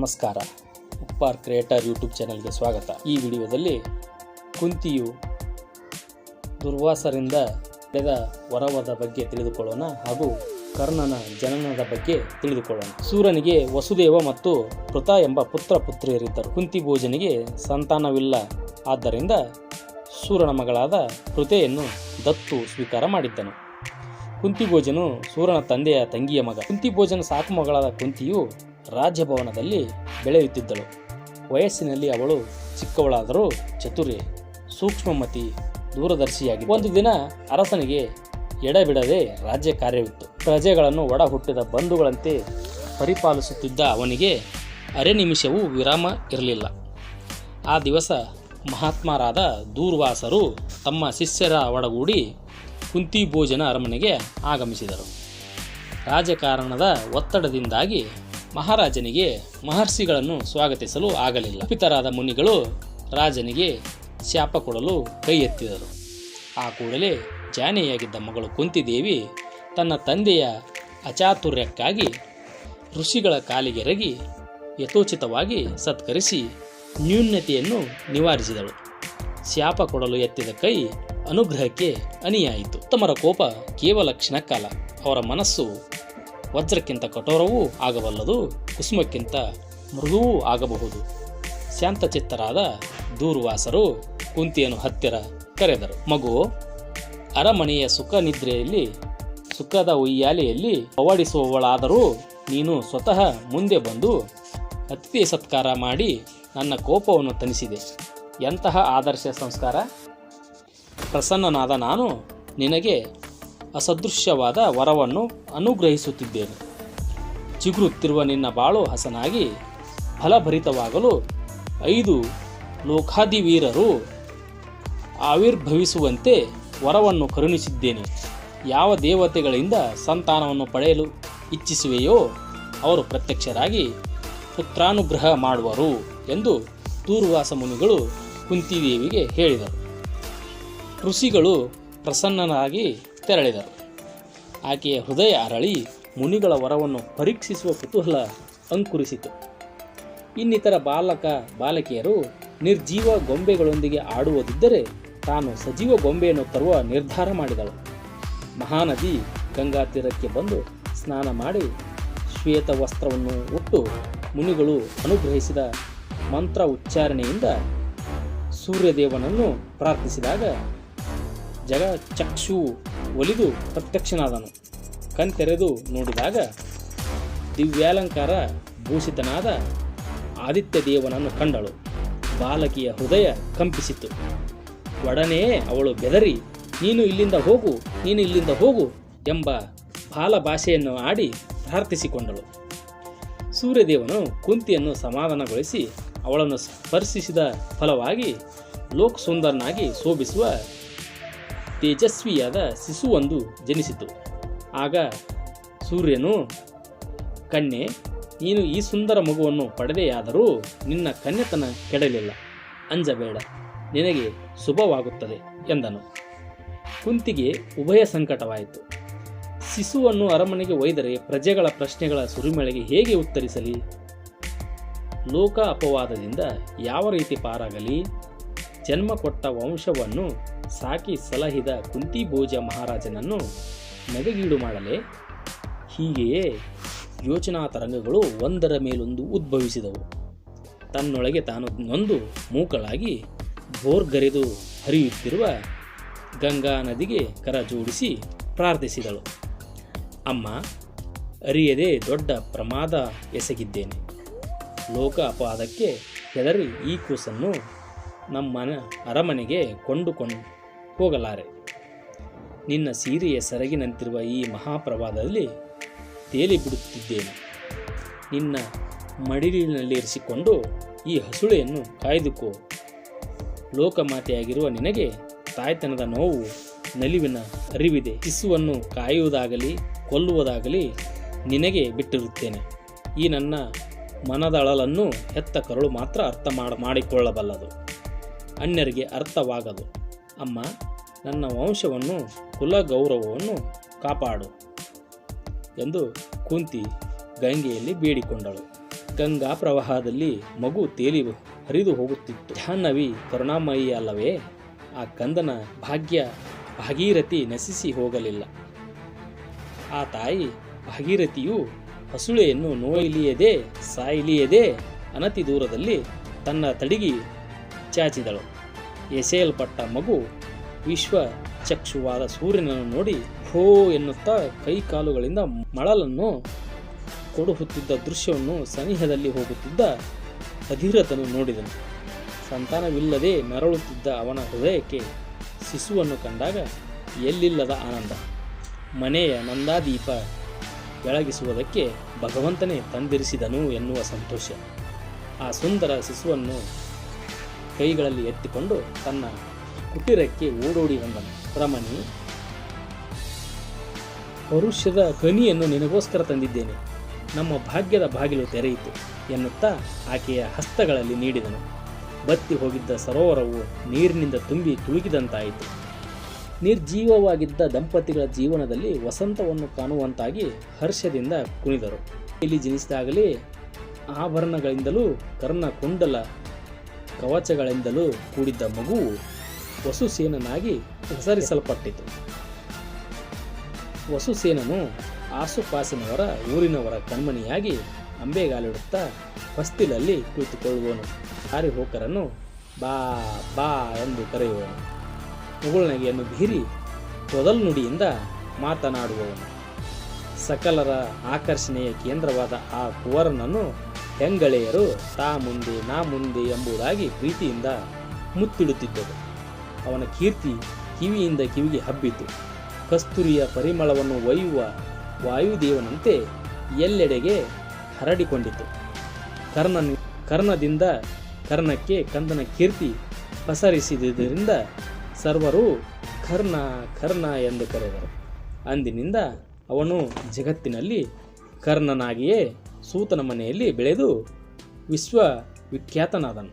ನಮಸ್ಕಾರ. Uppar creator YouTube ಚಾನಲ್ಗೆ ಸ್ವಾಗತ. ಈ ವಿಡಿಯೋದಲ್ಲಿ ಕುಂತಿಯು ದುರ್ವಾಸರಿಂದ ಪಡೆದ ವರವದ ಬಗ್ಗೆ ತಿಳಿದುಕೊಳ್ಳೋಣ ಹಾಗೂ ಕರ್ಣನ ಜನನದ ಬಗ್ಗೆ ತಿಳಿದುಕೊಳ್ಳೋಣ. ಸೂರನಿಗೆ ವಸುದೇವ ಮತ್ತು ಪೃಥ ಎಂಬ ಪುತ್ರ ಪುತ್ರಿಯರಿದ್ದರು. ಕುಂತಿ ಭೋಜನಿಗೆ ಸಂತಾನವಿಲ್ಲ. ಆದ್ದರಿಂದ ಸೂರನ ಮಗಳಾದ ಪೃಥೆಯನ್ನು ದತ್ತು ಸ್ವೀಕಾರ ಮಾಡಿದ್ದನು. ಕುಂತಿಭೋಜನು ಸೂರನ ತಂದೆಯ ತಂಗಿಯ ಮಗ. ಕುಂತಿಭೋಜನ ಸಾಕು ಮಗಳಾದ ಕುಂತಿಯು ರಾಜಭವನದಲ್ಲಿ ಬೆಳೆಯುತ್ತಿದ್ದಳು. ವಯಸ್ಸಿನಲ್ಲಿ ಅವಳು ಚಿಕ್ಕವಳಾದರೂ ಚತುರೆ, ಸೂಕ್ಷ್ಮಮತಿ, ದೂರದರ್ಶಿಯಾಗಿ. ಒಂದು ದಿನ ಅರಸನಿಗೆ ಎಡಬಿಡದೆ ರಾಜ್ಯ ಕಾರ್ಯವಿತ್ತು. ಪ್ರಜೆಗಳನ್ನು ಒಡ ಹುಟ್ಟಿದ ಬಂಧುಗಳಂತೆ ಪರಿಪಾಲಿಸುತ್ತಿದ್ದ ಅವನಿಗೆ ಅರೆ ನಿಮಿಷವೂ ವಿರಾಮ ಇರಲಿಲ್ಲ. ಆ ದಿವಸ ಮಹಾತ್ಮರಾದ ದೂರ್ವಾಸರು ತಮ್ಮ ಶಿಷ್ಯರ ಒಡಗೂಡಿ ಕುಂತಿಭೋಜನ ಅರಮನೆಗೆ ಆಗಮಿಸಿದರು. ರಾಜಕಾರಣದ ಒತ್ತಡದಿಂದಾಗಿ ಮಹಾರಾಜನಿಗೆ ಮಹರ್ಷಿಗಳನ್ನು ಸ್ವಾಗತಿಸಲು ಆಗಲಿಲ್ಲ. ಕುಪಿತರಾದ ಮುನಿಗಳು ರಾಜನಿಗೆ ಶಾಪ ಕೊಡಲು ಕೈ ಎತ್ತಿದರು. ಆ ಕೂಡಲೇ ಜಾನೆಯಾಗಿದ್ದ ಮಗಳು ಕುಂತಿದೇವಿ ತನ್ನ ತಂದೆಯ ಅಚಾತುರ್ಯಕ್ಕಾಗಿ ಋಷಿಗಳ ಕಾಲಿಗೆರಗಿ ಯಥೋಚಿತವಾಗಿ ಸತ್ಕರಿಸಿ ನ್ಯೂನತೆಯನ್ನು ನಿವಾರಿಸಿದಳು. ಶಾಪ ಕೊಡಲು ಎತ್ತಿದ ಕೈ ಅನುಗ್ರಹಕ್ಕೆ ಅಣಿಯಾಯಿತು. ಉತ್ತಮರ ಕೋಪ ಕೇವಲ ಕ್ಷಣಕಾಲ. ಅವರ ಮನಸ್ಸು ವಜ್ರಕ್ಕಿಂತ ಕಠೋರವೂ ಆಗಬಲ್ಲದು, ಕುಸುಮಕ್ಕಿಂತ ಮೃದುವೂ ಆಗಬಹುದು. ಶಾಂತಚಿತ್ತರಾದ ದೂರ್ವಾಸರು ಕುಂತಿಯನ್ನು ಹತ್ತಿರ ಕರೆದರು. ಮಗು, ಅರಮನೆಯ ಸುಖ ನಿದ್ರೆಯಲ್ಲಿ ಸುಖದ ಉಯ್ಯಾಲೆಯಲ್ಲಿ ಪವಡಿಸುವವಳಾದರೂ ನೀನು ಸ್ವತಃ ಮುಂದೆ ಬಂದು ಅತಿಥಿ ಸತ್ಕಾರ ಮಾಡಿ ನನ್ನ ಕೋಪವನ್ನು ತಣಿಸಿದೆ. ಎಂತಹ ಆದರ್ಶ ಸಂಸ್ಕಾರ! ಪ್ರಸನ್ನನಾದ ನಾನು ನಿನಗೆ ಅಸದೃಶ್ಯವಾದ ವರವನ್ನು ಅನುಗ್ರಹಿಸುತ್ತಿದ್ದೇನೆ. ಚಿಗುರುತ್ತಿರುವ ನಿನ್ನ ಬಾಳು ಹಸನಾಗಿ ಫಲಭರಿತವಾಗಲು 5 ಲೋಕಾಧಿವೀರರು ಆವಿರ್ಭವಿಸುವಂತೆ ವರವನ್ನು ಕರುಣಿಸಿದ್ದೇನೆ. ಯಾವ ದೇವತೆಗಳಿಂದ ಸಂತಾನವನ್ನು ಪಡೆಯಲು ಇಚ್ಛಿಸುವೆಯೋ ಅವರು ಪ್ರತ್ಯಕ್ಷರಾಗಿ ಪುತ್ರಾನುಗ್ರಹ ಮಾಡುವರು ಎಂದು ದೂರ್ವಾಸ ಮುನಿಗಳು ಕುಂತಿದೇವಿಗೆ ಹೇಳಿದರು. ಋಷಿಗಳು ಪ್ರಸನ್ನರಾಗಿ ತೆರಳಿದರು. ಆಕೆಯ ಹೃದಯ ಅರಳಿ ಮುನಿಗಳ ವರವನ್ನು ಪರೀಕ್ಷಿಸುವ ಕುತೂಹಲ ಅಂಕುರಿಸಿತು. ಇನ್ನಿತರ ಬಾಲಕಿಯರು ನಿರ್ಜೀವ ಗೊಂಬೆಗಳೊಂದಿಗೆ ಆಡುವುದಿದ್ದರೆ ತಾನು ಸಜೀವ ಗೊಂಬೆಯನ್ನು ತರುವ ನಿರ್ಧಾರ ಮಾಡಿದಳು. ಮಹಾನದಿ ಗಂಗಾ ತೀರಕ್ಕೆ ಬಂದು ಸ್ನಾನ ಮಾಡಿ ಶ್ವೇತ ವಸ್ತ್ರವನ್ನು ಉಟ್ಟು ಮುನಿಗಳು ಅನುಗ್ರಹಿಸಿದ ಮಂತ್ರ ಉಚ್ಚಾರಣೆಯಿಂದ ಸೂರ್ಯದೇವನನ್ನು ಪ್ರಾರ್ಥಿಸಿದಾಗ ಜಗಚಕ್ಷು ಒಲಿದು ಪ್ರತ್ಯಕ್ಷನಾದನು. ಕಣ್ತೆರೆದು ನೋಡಿದಾಗ ದಿವ್ಯಾಲಂಕಾರ ಭೂಷಿತನಾದ ಆದಿತ್ಯ ದೇವನನ್ನು ಕಂಡಳು. ಬಾಲಕಿಯ ಹೃದಯ ಕಂಪಿಸಿತು. ಒಡನೆ ಅವಳು ಬೆದರಿ ನೀನು ಇಲ್ಲಿಂದ ಹೋಗು ಎಂಬ ಬಾಲ ಭಾಷೆಯನ್ನು ಆಡಿ ಪ್ರಾರ್ಥಿಸಿಕೊಂಡಳು. ಸೂರ್ಯದೇವನು ಕುಂತಿಯನ್ನು ಸಮಾಧಾನಗೊಳಿಸಿ ಅವಳನ್ನು ಸ್ಪರ್ಶಿಸಿದ ಫಲವಾಗಿ ಲೋಕ್ ಸುಂದರನಾಗಿ ಶೋಭಿಸುವ ತೇಜಸ್ವಿಯಾದ ಶಿಶುವೊಂದು ಜನಿಸಿತು. ಆಗ ಸೂರ್ಯನು, ಕನ್ಯೆ, ನೀನು ಈ ಸುಂದರ ಮಗುವನ್ನು ಪಡೆದೆಯಾದರೂ ನಿನ್ನ ಕನ್ಯತನ ಕೆಡಲಿಲ್ಲ. ಅಂಜಬೇಡ, ನಿನಗೆ ಶುಭವಾಗುತ್ತದೆ ಎಂದನು. ಕುಂತಿಗೆ ಉಭಯ ಸಂಕಟವಾಯಿತು. ಶಿಶುವನ್ನು ಅರಮನೆಗೆ ಒಯ್ದರೆ ಪ್ರಜೆಗಳ ಪ್ರಶ್ನೆಗಳ ಸುರಿಮಳೆಗೆ ಹೇಗೆ ಉತ್ತರಿಸಲಿ? ಲೋಕ ಅಪವಾದದಿಂದ ಯಾವ ರೀತಿ ಪಾರಾಗಲಿ? ಜನ್ಮ ಕೊಟ್ಟ ವಂಶವನ್ನು ಸಾಕಿ ಸಲಹಿದ ಕುಂತಿಭೋಜ ಮಹಾರಾಜನನ್ನು ನಗೆಗೀಡು ಮಾಡಲೇ? ಹೀಗೆಯೇ ಯೋಚನಾ ತರಂಗಗಳು ಒಂದರ ಮೇಲೊಂದು ಉದ್ಭವಿಸಿದವು. ತನ್ನೊಳಗೆ ತಾನು ನೊಂದು ಮೂಕಳಾಗಿ ಬೋರ್ಗರೆದು ಹರಿಯುತ್ತಿರುವ ಗಂಗಾ ನದಿಗೆ ಕರ ಜೋಡಿಸಿ ಪ್ರಾರ್ಥಿಸಿದಳು. ಅಮ್ಮ, ಅರಿಯದೆ ದೊಡ್ಡ ಪ್ರಮಾದ ಎಸಗಿದ್ದೇನೆ. ಲೋಕ ಅಪವಾದಕ್ಕೆ ಹೆದರಿ ಈ ಕೂಸನ್ನು ನಮ್ಮ ಅರಮನೆಗೆ ಕೊಂಡುಕೊಂಡು ಹೋಗಲಾರೆ. ನಿನ್ನ ಸೀರೆಯ ಸೆರಗಿನಂತಿರುವ ಈ ಮಹಾಪ್ರವಾದದಲ್ಲಿ ತೇಲಿಬಿಡುತ್ತಿದ್ದೇನೆ. ನಿನ್ನ ಮಡಿಲಿನಲ್ಲಿರಿಸಿಕೊಂಡು ಈ ಹಸುಳೆಯನ್ನು ಕಾಯ್ದುಕೋ. ಲೋಕಮಾತೆಯಾಗಿರುವ ನಿನಗೆ ತಾಯ್ತನದ ನೋವು, ನಲಿವಿನ ಅರಿವಿದೆ. ಶಿಶುವನ್ನು ಕಾಯುವುದಾಗಲಿ ಕೊಲ್ಲುವುದಾಗಲಿ ನಿನಗೆ ಬಿಟ್ಟಿರುತ್ತೇನೆ. ಈ ನನ್ನ ಮನದಳಲನ್ನು ಹೆತ್ತ ಕರುಳು ಮಾತ್ರ ಅರ್ಥ ಮಾಡಿಕೊಳ್ಳಬಲ್ಲದು, ಅನ್ಯರಿಗೆ ಅರ್ಥವಾಗದು. ಅಮ್ಮ, ನನ್ನ ವಂಶವನ್ನು ಕುಲ ಗೌರವವನ್ನು ಕಾಪಾಡು ಎಂದು ಕುಂತಿ ಗಂಗೆಯಲ್ಲಿ ಬೇಡಿಕೊಂಡಳು. ಗಂಗಾ ಪ್ರವಾಹದಲ್ಲಿ ಮಗು ತೇಲಿ ಹರಿದು ಹೋಗುತ್ತಿತ್ತು. ಜಾಹ್ನವಿ ಕರುಣಾಮಯಿ ಅಲ್ಲವೇ? ಆ ಕಂದನ ಭಾಗೀರಥಿ ನಶಿಸಿ ಹೋಗಲಿಲ್ಲ. ಆ ತಾಯಿ ಭಾಗೀರಥಿಯು ಹಸುಳೆಯನ್ನು ನೋಯಿಲಿಯದೆ ಸಾಯಲಿಯದೆ ಅನತಿ ದೂರದಲ್ಲಿ ತನ್ನ ತಡಿಗಿ ಚಾಚಿದಳು. ಎಸೆಯಲ್ಪಟ್ಟ ಮಗು ವಿಶ್ವಚಕ್ಷುವಾದ ಸೂರ್ಯನನ್ನು ನೋಡಿ ಹೋ ಎನ್ನುತ್ತಾ ಕೈಕಾಲುಗಳಿಂದ ಮಳಲನ್ನು ಕೊಡುಹುತ್ತಿದ್ದ ದೃಶ್ಯವನ್ನು ಸನಿಹದಲ್ಲಿ ಹೋಗುತ್ತಿದ್ದ ಅಧಿರಥನು ನೋಡಿದನು. ಸಂತಾನವಿಲ್ಲದೆ ನರಳುತ್ತಿದ್ದ ಅವನ ಹೃದಯಕ್ಕೆ ಶಿಶುವನ್ನು ಕಂಡಾಗ ಎಲ್ಲಿಲ್ಲದ ಆನಂದ. ಮನೆಯ ನಂದಾದೀಪ ಬೆಳಗಿಸುವುದಕ್ಕೆ ಭಗವಂತನೇ ತಂದಿರಿಸಿದನು ಎನ್ನುವ ಸಂತೋಷ. ಆ ಸುಂದರ ಶಿಶುವನ್ನು ಕೈಗಳಲ್ಲಿ ಎತ್ತಿಕೊಂಡು ತನ್ನ ಕುಟೀರಕ್ಕೆ ಓಡೋಡಿ ಬಂದನು. ರಮಣಿ, ಪೌರುಷದ ಕನಿಯನ್ನು ನಿನಗೋಸ್ಕರ ತಂದಿದ್ದೇನೆ, ನಮ್ಮ ಭಾಗ್ಯದ ಬಾಗಿಲು ತೆರೆಯಿತು ಎನ್ನುತ್ತಾ ಆಕೆಯ ಹಸ್ತಗಳಲ್ಲಿ ನೀಡಿದನು. ಬತ್ತಿ ಹೋಗಿದ್ದ ಸರೋವರವು ನೀರಿನಿಂದ ತುಂಬಿ ತುಳುಕಿದಂತಾಯಿತು. ನಿರ್ಜೀವವಾಗಿದ್ದ ದಂಪತಿಗಳ ಜೀವನದಲ್ಲಿ ವಸಂತವನ್ನು ಕಾಣುವಂತಾಗಿ ಹರ್ಷದಿಂದ ಕುಣಿದರು. ಇಲ್ಲಿ ಜನಿಸಿದಾಗಲೇ ಆಭರಣಗಳಿಂದಲೂ ಕರ್ಣಕುಂಡಲ ಕವಚಗಳಿಂದಲೂ ಕೂಡಿದ್ದ ಮಗುವು ವಸುಸೇನನಾಗಿ ಹೆಸರಿಸಲ್ಪಟ್ಟಿತು. ವಸುಸೇನನು ಆಸುಪಾಸಿನವರ ಊರಿನವರ ಕಣ್ಮಣಿಯಾಗಿ ಅಂಬೆಗಾಲಿಡುತ್ತಾ ಹೊಸ್ತಿಲಲ್ಲಿ ಕುಳಿತುಕೊಳ್ಳುವನು. ಹಾರಿಹೋಕರನ್ನು ಬಾ ಬಾ ಎಂದು ಕರೆಯುವನು. ಮುಗುಳ್ನಗೆಯನ್ನು ಬೀರಿ ತೊದಲ್ನುಡಿಯಿಂದ ಮಾತನಾಡುವವನು. ಸಕಲರ ಆಕರ್ಷಣೆಯ ಕೇಂದ್ರವಾದ ಆ ಕುವರನನ್ನು ಹೆಂಗಳೆಯರು ತಾ ಮುಂದೆ ನಾ ಮುಂದೆ ಎಂಬುದಾಗಿ ಪ್ರೀತಿಯಿಂದ ಮುತ್ತಿಡುತ್ತಿದ್ದರು. ಅವನ ಕೀರ್ತಿ ಕಿವಿಯಿಂದ ಕಿವಿಗೆ ಹಬ್ಬಿತು. ಕಸ್ತೂರಿಯ ಪರಿಮಳವನ್ನು ಒಯ್ಯುವ ವಾಯುದೇವನಂತೆ ಎಲ್ಲೆಡೆಗೆ ಹರಡಿಕೊಂಡಿತು. ಕರ್ಣದಿಂದ ಕರ್ಣಕ್ಕೆ ಕಂದನ ಕೀರ್ತಿ ಪಸರಿಸಿದುದರಿಂದ ಸರ್ವರು ಕರ್ಣ ಕರ್ಣ ಎಂದು ಕರೆದರು. ಅಂದಿನಿಂದ ಅವನು ಜಗತ್ತಿನಲ್ಲಿ ಕರ್ಣನಾಗಿಯೇ ಸೂತನ ಮನೆಯಲ್ಲಿ ಬೆಳೆದು ವಿಶ್ವವಿಖ್ಯಾತನಾದನು.